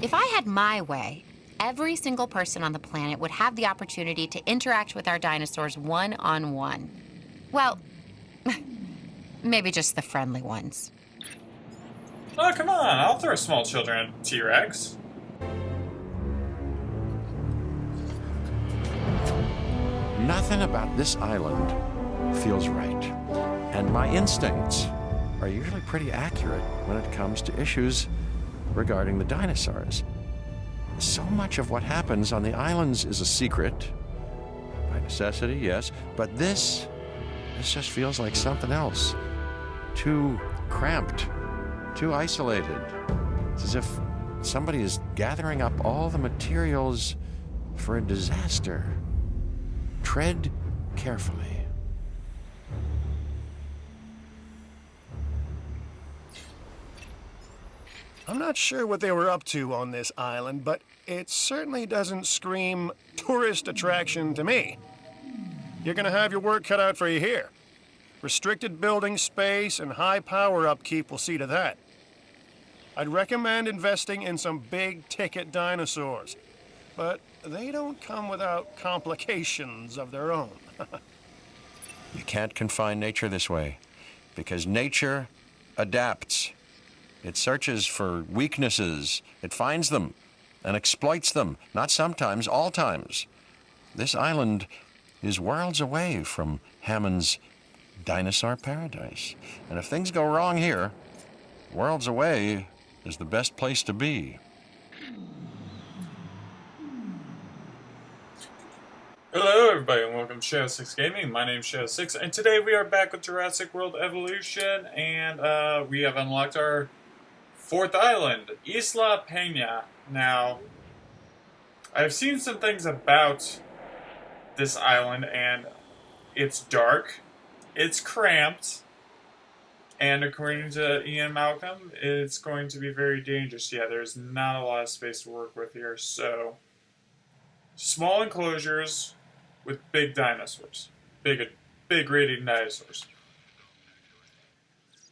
If I had my way, every single person on the planet would have the opportunity to interact with our dinosaurs one-on-one. Well, maybe just the friendly ones. Oh, come on, I'll throw small children a T-Rex. Nothing about this island feels right. And my instincts are usually pretty accurate when it comes to issues regarding the dinosaurs. So much of what happens on the islands is a secret. By necessity, yes, but this just feels like something else. Too cramped, too isolated. It's as if somebody is gathering up all the materials for a disaster. Tread carefully. I'm not sure what they were up to on this island, but it certainly doesn't scream tourist attraction to me. You're gonna have your work cut out for you here. Restricted building space and high power upkeep will see to that. I'd recommend investing in some big-ticket dinosaurs, but they don't come without complications of their own. You can't confine nature this way, because nature adapts. It searches for weaknesses, it finds them, and exploits them, not sometimes, all times. This island is worlds away from Hammond's dinosaur paradise. And if things go wrong here, worlds away is the best place to be. Hello everybody and welcome to Shadowsixx Gaming. My name is Shadowsixx and today we are back with Jurassic World Evolution and we have unlocked our fourth island, Isla Peña. Now, I've seen some things about this island and it's dark, it's cramped, and according to Ian Malcolm, it's going to be very dangerous. Yeah, there's not a lot of space to work with here, so small enclosures with big dinosaurs. Big rated dinosaurs.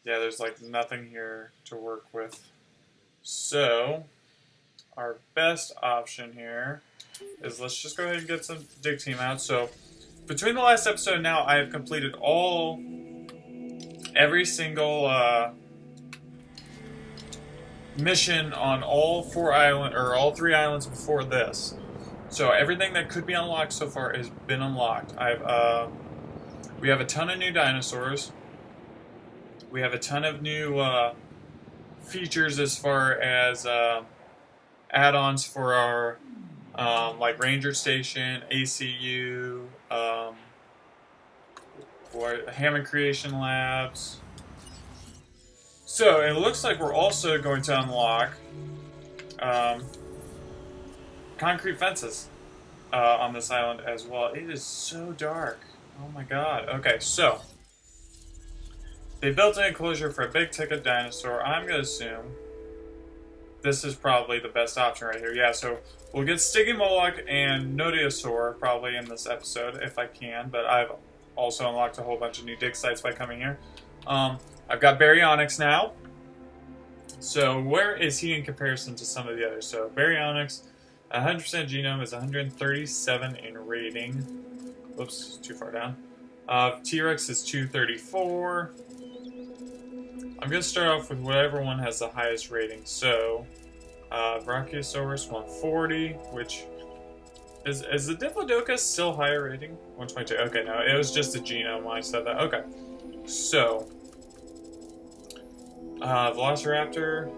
Yeah, there's like nothing here to work with. So, our best option here is let's just go ahead and get some dig team out. So, between the last episode and now, I have completed every single mission on all three islands before this. So everything that could be unlocked so far has been unlocked. We have a ton of new dinosaurs. We have a ton of new features as far as add-ons for our like Ranger Station, ACU, Hammond Creation Labs. So it looks like we're also going to unlock concrete fences on this island as well. It is so dark. Oh my god. Okay, so they built an enclosure for a big ticket dinosaur. I'm going to assume this is probably the best option right here. Yeah, so we'll get Stygimoloch and Nodiosaur probably in this episode if I can, but I've also unlocked a whole bunch of new dig sites by coming here. I've got Baryonyx now. So where is he in comparison to some of the others? So Baryonyx, 100% genome is 137 in rating. Oops, too far down. T-Rex is 234. I'm going to start off with whatever one has the highest rating. So, Brachiosaurus 140, which is the Diplodocus still higher rating? 122. Okay, no, it was just a genome when I said that. Okay, so Velociraptor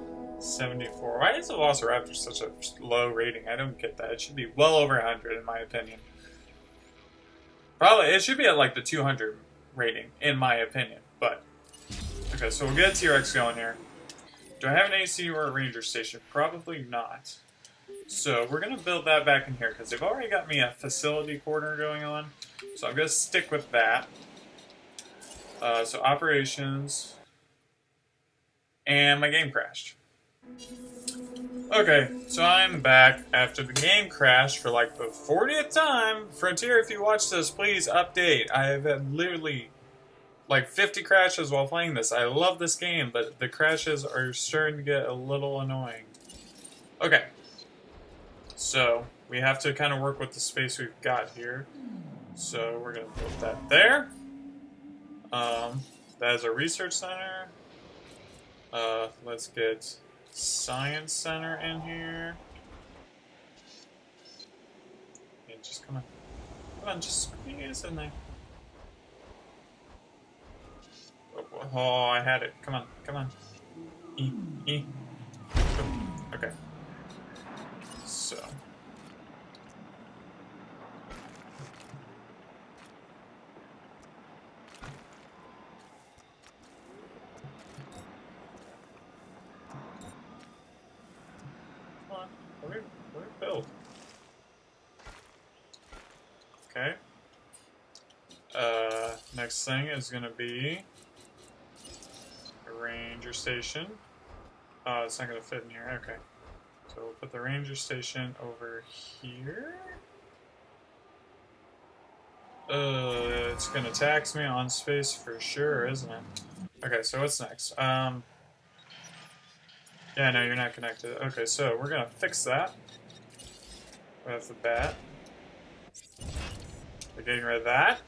74. Why is the Velociraptor such a low rating? I don't get that. It should be well over 100 in my opinion. Probably it should be at like the 200 rating in my opinion. But okay, so we'll get a T-Rex going here. Do I have an AC or a Ranger Station? Probably not. So we're going to build that back in here because they've already got me a facility corner going on. So I'm going to stick with that. So operations. And my game crashed. Okay, so I'm back after the game crashed for like the 40th time. Frontier, if you watch this, please update. I have had literally like 50 crashes while playing this. I love this game, but the crashes are starting to get a little annoying. Okay. So, we have to kind of work with the space we've got here. So, we're going to put that there. That is a research center. Let's get science center in here. Yeah, just come on. Come on, just squeeze in there. Oh, I had it. Come on, come on. Okay. So. Come on. Let me build. Okay. Next thing is gonna be a ranger station. Oh, it's not gonna fit in here. Okay. So we'll put the ranger station over here. It's gonna tax me on space for sure, isn't it? Okay, so what's next? Yeah, no, you're not connected. Okay, so we're gonna fix that. Right off the bat. We're getting rid of that.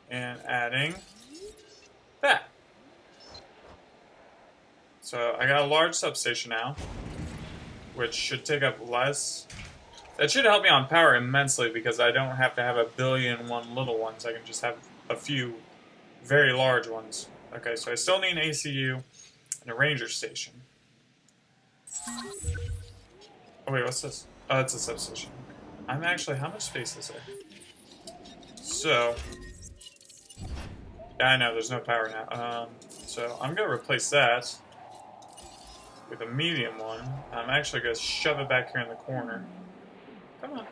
And adding that. So I got a large substation now, which should take up less. That should help me on power immensely because I don't have to have 1,000,000,001 little ones. I can just have a few very large ones. Okay, so I still need an ACU and a ranger station. Oh wait, what's this? Oh, it's a substation. I'm actually, how much space is there? So, yeah, I know, there's no power now. So I'm gonna replace that with a medium one. I'm actually gonna shove it back here in the corner. Come on.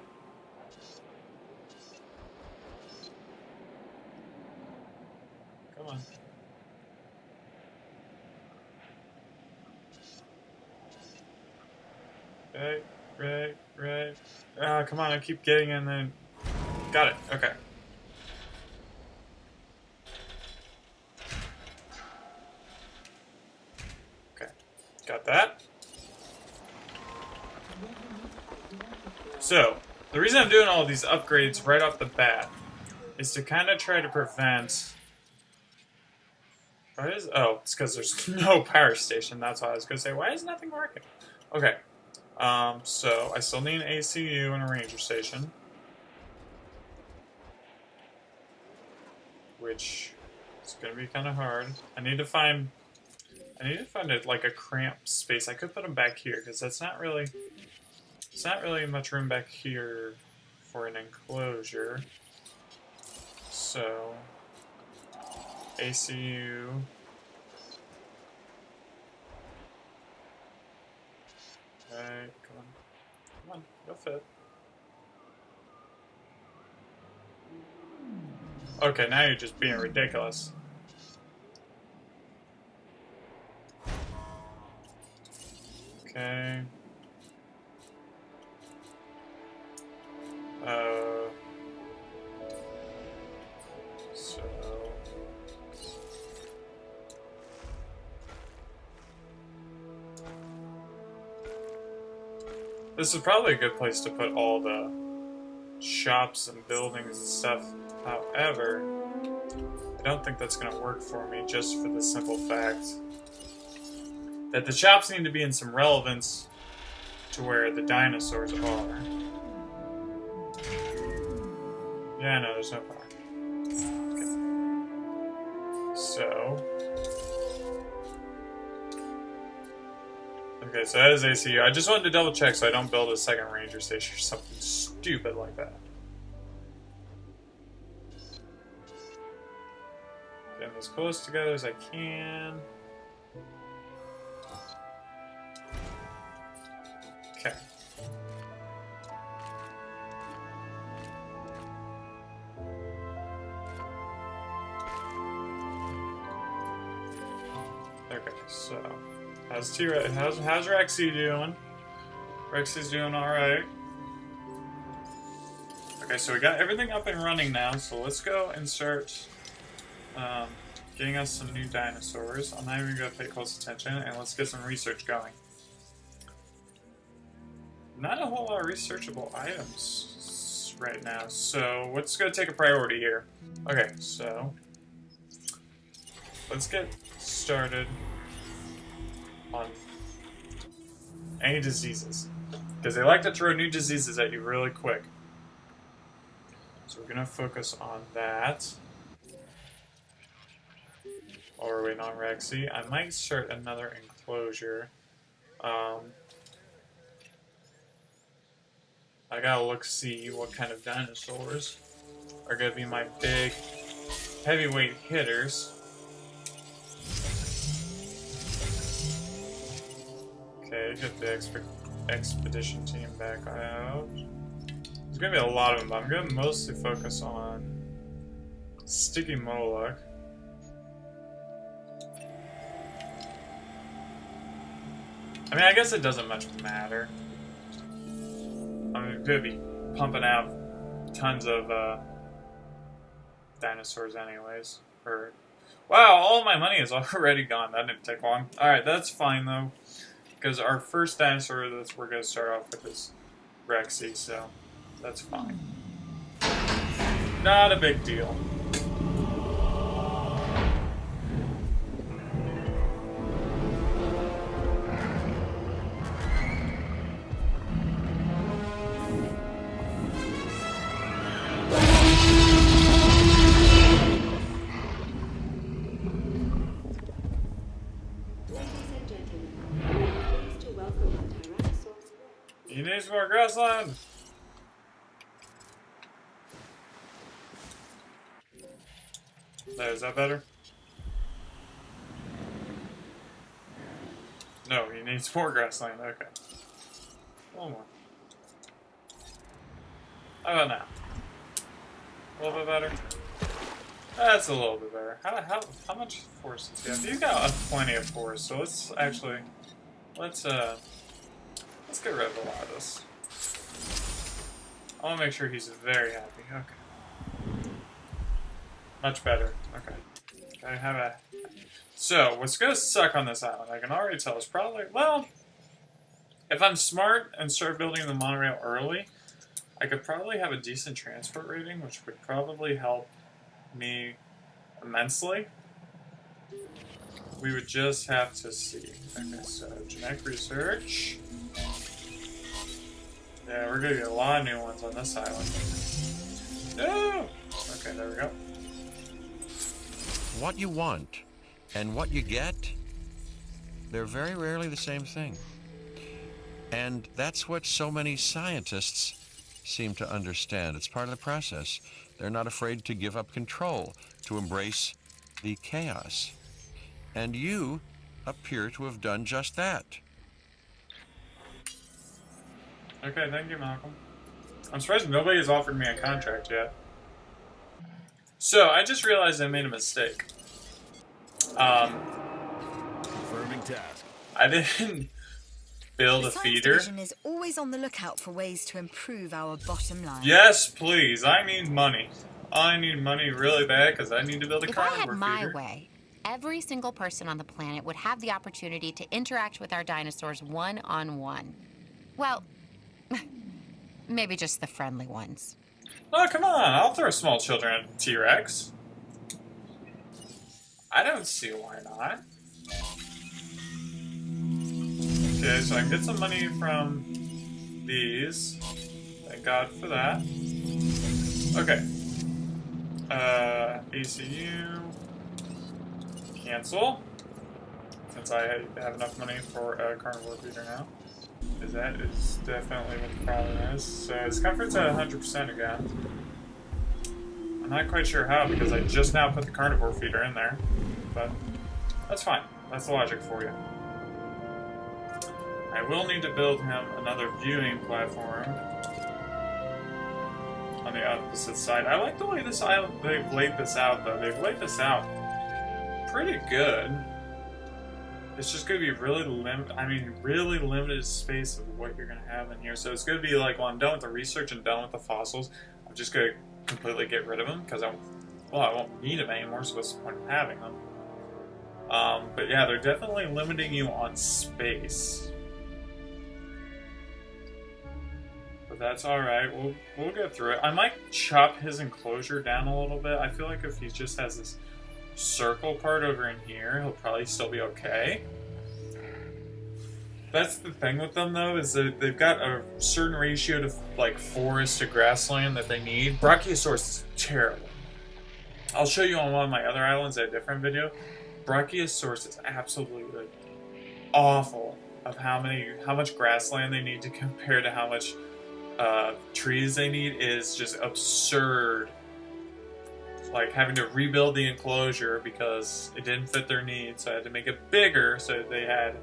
Come on. Right. Ah, come on, I keep getting in there. Got it, okay. Okay, got that. So, the reason I'm doing all of these upgrades right off the bat is to kind of try to prevent... Oh, it's because there's no power station. That's why I was going to say, why is nothing working? Okay. So I still need an ACU and a ranger station. Which is going to be kind of hard. I need to find like a cramped space. I could put them back here, because that's not really... There's not really much room back here for an enclosure. So... ACU... Alright, come on, you'll fit. Okay, now you're just being ridiculous. Okay. So... This is probably a good place to put all the shops and buildings and stuff. However, I don't think that's going to work for me just for the simple fact that the shops need to be in some relevance to where the dinosaurs are. Yeah, no, there's no power. Okay. So... Okay, so that is ACU. I just wanted to double check so I don't build a second ranger station or something stupid like that. Getting as close together as I can. Okay. Okay, so... How's Rexy doing? Rexy's doing alright. Okay, so we got everything up and running now, so let's go and start getting us some new dinosaurs. I'm not even going to pay close attention, and let's get some research going. not a whole lot of researchable items right now, so what's going to take a priority here? Okay, so let's get started on any diseases, because they like to throw new diseases at you really quick. So we're going to focus on that. While we're waiting on Rexy, I might start another enclosure. I gotta look see what kind of dinosaurs are gonna be my big heavyweight hitters. Okay, get the expedition team back out. There's gonna be a lot of them, but I'm gonna mostly focus on Sticky Moloch. I mean, I guess it doesn't much matter. I'm gonna be pumping out tons of dinosaurs anyways. Wow, all my money is already gone. That didn't take long. Alright, that's fine though. Because our first dinosaur that we're going to start off with is Rexy, so that's fine. Not a big deal. He needs more grassland! There, is that better? No, he needs more grassland, okay. One more. How about now? A little bit better? That's a little bit better. How much force does he have? He's got plenty of force, so let's actually... Let's get rid of a lot of this. I want to make sure he's very happy. Okay. Much better. Okay. I have a... So, what's going to suck on this island, I can already tell, is probably... Well, if I'm smart and start building the monorail early, I could probably have a decent transport rating, which would probably help me immensely. We would just have to see. Okay, so genetic research. Yeah, we're gonna get a lot of new ones on this island. No! Okay, there we go. What you want and what you get, they're very rarely the same thing. And that's what so many scientists seem to understand. It's part of the process. They're not afraid to give up control, to embrace the chaos. And you appear to have done just that. Okay, thank you, Malcolm. I'm surprised nobody has offered me a contract yet. So, I just realized I made a mistake. Confirming task. I didn't build a The feeder. Science Division is always on the lookout for ways to improve our bottom line. Yes, please. I need money. I need money really bad because I need to build a If I carnivore had my feeder. way, every single person on the planet would have the opportunity to interact with our dinosaurs one-on-one. Well, maybe just the friendly ones. Oh, come on. I'll throw small children at T-Rex. I don't see why not. Okay, so I can get some money from these. Thank God for that. Okay. ACU. Cancel. Since I have enough money for a carnivore feeder now. Because that is definitely what the problem is. So his comfort's at 100% again. I'm not quite sure how because I just now put the carnivore feeder in there. But that's fine. That's the logic for you. I will need to build him another viewing platform on the opposite side. I like the way this island, they've laid this out though. They've laid this out pretty good. It's just going to be really really limited space of what you're going to have in here. So it's going to be like, when I'm done with the research and done with the fossils, I'm just going to completely get rid of them because I won't need them anymore, so what's the point of having them? But yeah, they're definitely limiting you on space. that's alright. We'll get through it. I might chop his enclosure down a little bit. I feel like if he just has this circle part over in here, he'll probably still be okay. That's the thing with them, though, is that they've got a certain ratio to, like, forest to grassland that they need. Brachiosaurus is terrible. I'll show you on one of my other islands in a different video. Brachiosaurus is absolutely awful of how much grassland they need to compare to how much trees they need is just absurd. Like having to rebuild the enclosure because it didn't fit their needs, so I had to make it bigger so they had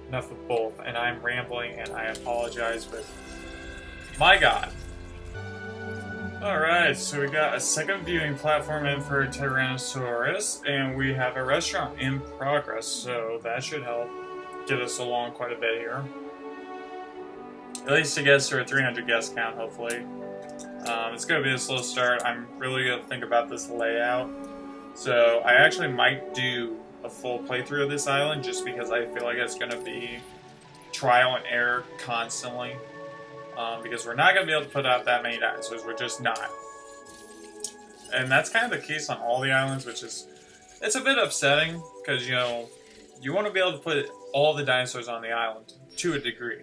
enough of both. And I'm rambling and I apologize, but my god. Alright, so we got a second viewing platform in for Tyrannosaurus, and we have a restaurant in progress, so that should help get us along quite a bit here. At least to get us to a 300 guest count, hopefully. It's going to be a slow start. I'm really going to think about this layout. So I actually might do a full playthrough of this island just because I feel like it's going to be trial and error constantly. Because we're not going to be able to put out that many dinosaurs. We're just not. And that's kind of the case on all the islands, which is... It's a bit upsetting because, you know, you want to be able to put all the dinosaurs on the island to a degree.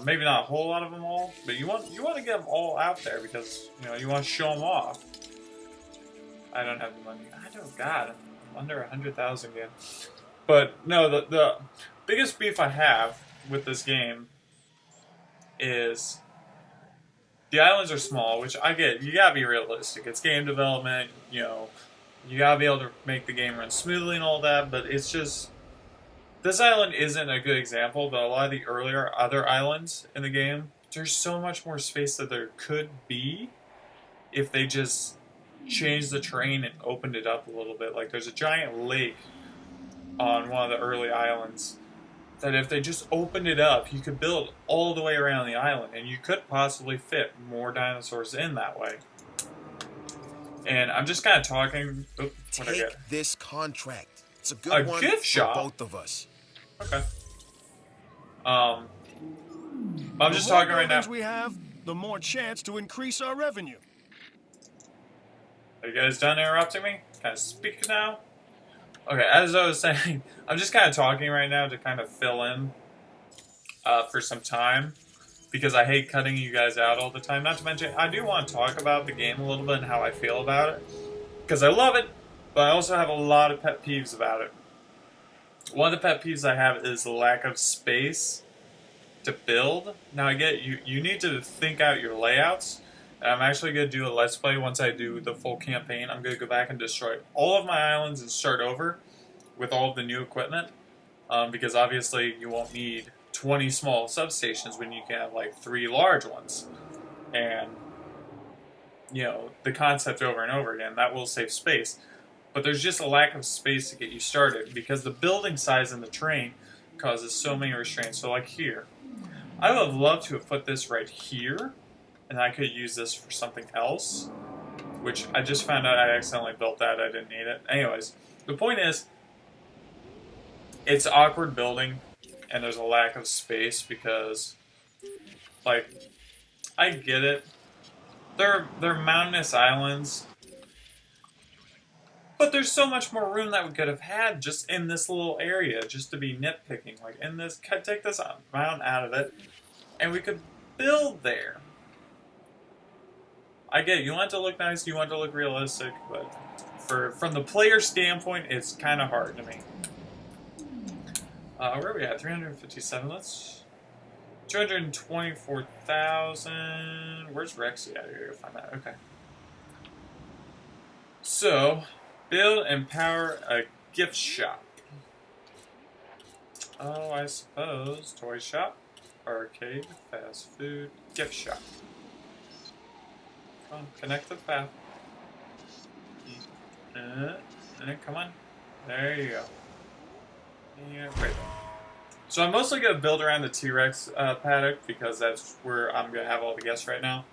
Maybe not a whole lot of them all, but you want to get them all out there because, you know, you want to show them off. I don't have the money. I know, God, I'm under 100,000 again. But no, the biggest beef I have with this game is the islands are small, which I get. You gotta be realistic. It's game development, you know, you gotta be able to make the game run smoothly and all that, but it's just, this island isn't a good example, but a lot of the earlier other islands in the game, there's so much more space that there could be if they just changed the terrain and opened it up a little bit. Like there's a giant lake on one of the early islands that if they just opened it up, you could build all the way around the island, and you could possibly fit more dinosaurs in that way. And I'm just kind of talking... Oop, what'd I get? Take this contract. It's a good one gift for shop? both of us. Okay. I'm just talking right now. The more buildings we have, the more chance to increase our revenue. Are you guys done interrupting me? Can I speak now? Okay, as I was saying, I'm just kind of talking right now to kind of fill in for some time because I hate cutting you guys out all the time. Not to mention, I do want to talk about the game a little bit and how I feel about it because I love it, but I also have a lot of pet peeves about it. One of the pet peeves I have is the lack of space to build. Now, I get you need to think out your layouts. And I'm actually going to do a Let's Play once I do the full campaign. I'm going to go back and destroy all of my islands and start over with all of the new equipment. Because obviously you won't need 20 small substations when you can have like 3 large ones. And, you know, the concept over and over again, that will save space. But there's just a lack of space to get you started because the building size in the terrain causes so many restraints. So like here, I would have loved to have put this right here. And I could use this for something else, which I just found out I accidentally built that. I didn't need it. Anyways, the point is, it's awkward building, and there's a lack of space because, like, I get it. They're mountainous islands, but there's so much more room that we could have had just in this little area, just to be nitpicking. Like, in this, take this mountain out of it, and we could build there. I get it. You want it to look nice, you want it to look realistic, but from the player standpoint, it's kind of hard to me. Where are we at? 357. Let's 224,000. Where's Rexy? I gotta go find that. Okay. So, build and power a gift shop. Oh, I suppose toy shop, arcade, fast food, gift shop. Come on, connect the path. Come on. There you go. Yeah, great. So I'm mostly going to build around the T-Rex paddock because that's where I'm going to have all the guests right now.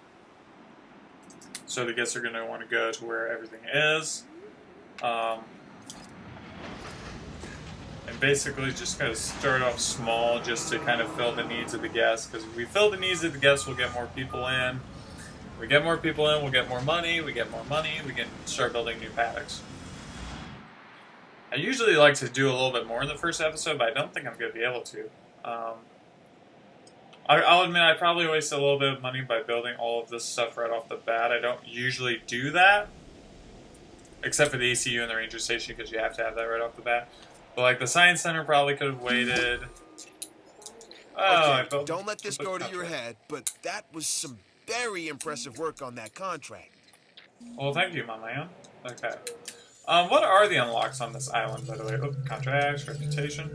So the guests are going to want to go to where everything is. And basically just kind of start off small just to kind of fill the needs of the guests. Because if we fill the needs of the guests, we'll get more people in. We get more people in, we'll get more money. We get more money, we can start building new paddocks. I usually like to do a little bit more in the first episode, but I don't think I'm going to be able to. I'll admit I probably wasted a little bit of money by building all of this stuff right off the bat. I don't usually do that. Except for the ECU and the ranger station, because you have to have that right off the bat. But like the science center probably could have waited. Oh, Okay, don't let this go to your head, but that was some very impressive work on that contract. Well, thank you, my man. Okay. What are the unlocks on this island, by the way? Oh, contracts, reputation.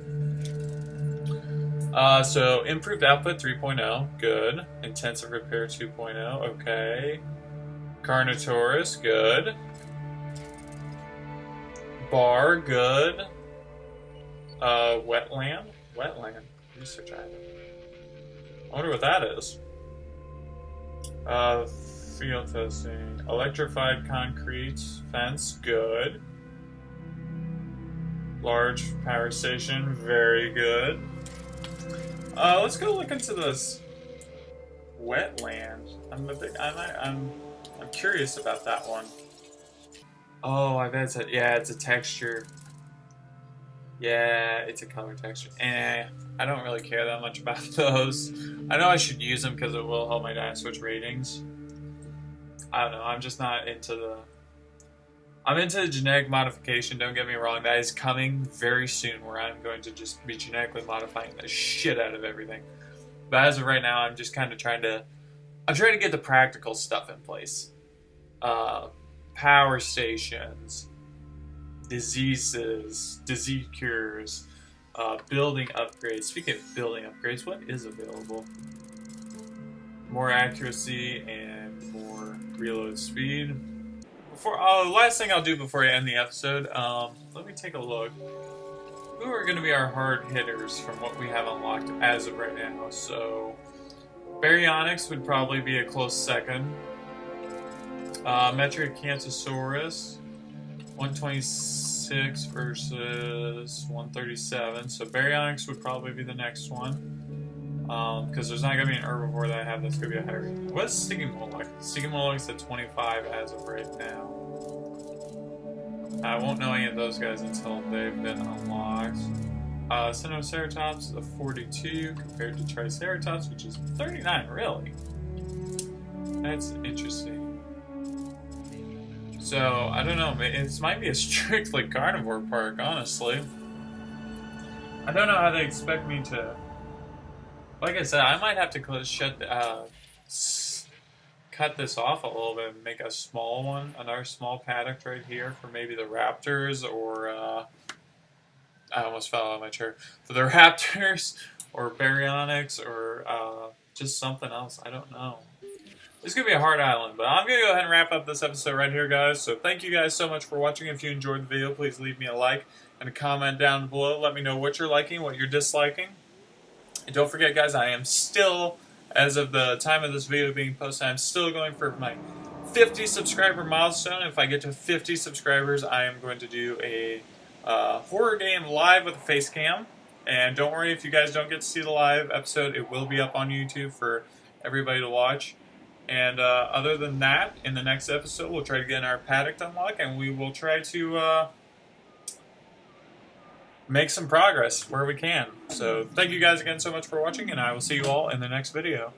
So improved output 3.0, good. Intensive repair 2.0, okay. Carnotaurus, good. Bar, good. Wetland research item. I wonder what that is. Field testing. Electrified concrete fence, good. Large power station, very good. Let's go look into this wetland. I'm curious about that one. Oh, I bet it's a texture. Yeah, it's a color texture. I don't really care that much about those. I know I should use them because it will help my Dynaswitch ratings. I don't know, I'm just not into the... I'm into the genetic modification, don't get me wrong. That is coming very soon, where I'm going to just be genetically modifying the shit out of everything. But as of right now, I'm just kind of trying to... I'm trying to get the practical stuff in place. Power stations, disease cures, building upgrades. Speaking of building upgrades, what is available? More accuracy and more reload speed. Last thing I'll do before I end the episode, let me take a look. Who are going to be our hard hitters from what we have unlocked as of right now? So, Baryonyx would probably be a close second. Metriacanthosaurus, 126 versus 137. So Baryonyx would probably be the next one. Because there's not going to be an herbivore that I have that's going to be a high rating. What's Stygimoloch? Stygimoloch's at 25 as of right now. I won't know any of those guys until they've been unlocked. Sinoceratops is a 42 compared to Triceratops, which is 39, really? That's interesting. So, I don't know, it might be a strictly carnivore park, honestly. I don't know how they expect me to... Like I said, I might have to cut this off a little bit and make a small one, another small paddock right here for maybe the raptors, or I almost fell out of my chair. For the raptors, or Baryonyx, or just something else. I don't know. It's going to be a hard island, but I'm going to go ahead and wrap up this episode right here, guys. So thank you guys so much for watching. If you enjoyed the video, please leave me a like and a comment down below. Let me know what you're liking, what you're disliking. And don't forget, guys, I am still, as of the time of this video being posted, I'm still going for my 50 subscriber milestone. If I get to 50 subscribers, I am going to do a horror game live with a face cam. And don't worry if you guys don't get to see the live episode. It will be up on YouTube for everybody to watch. And other than that, in the next episode, we'll try to get our paddock unlocked, and we will try to make some progress where we can. So thank you guys again so much for watching, and I will see you all in the next video.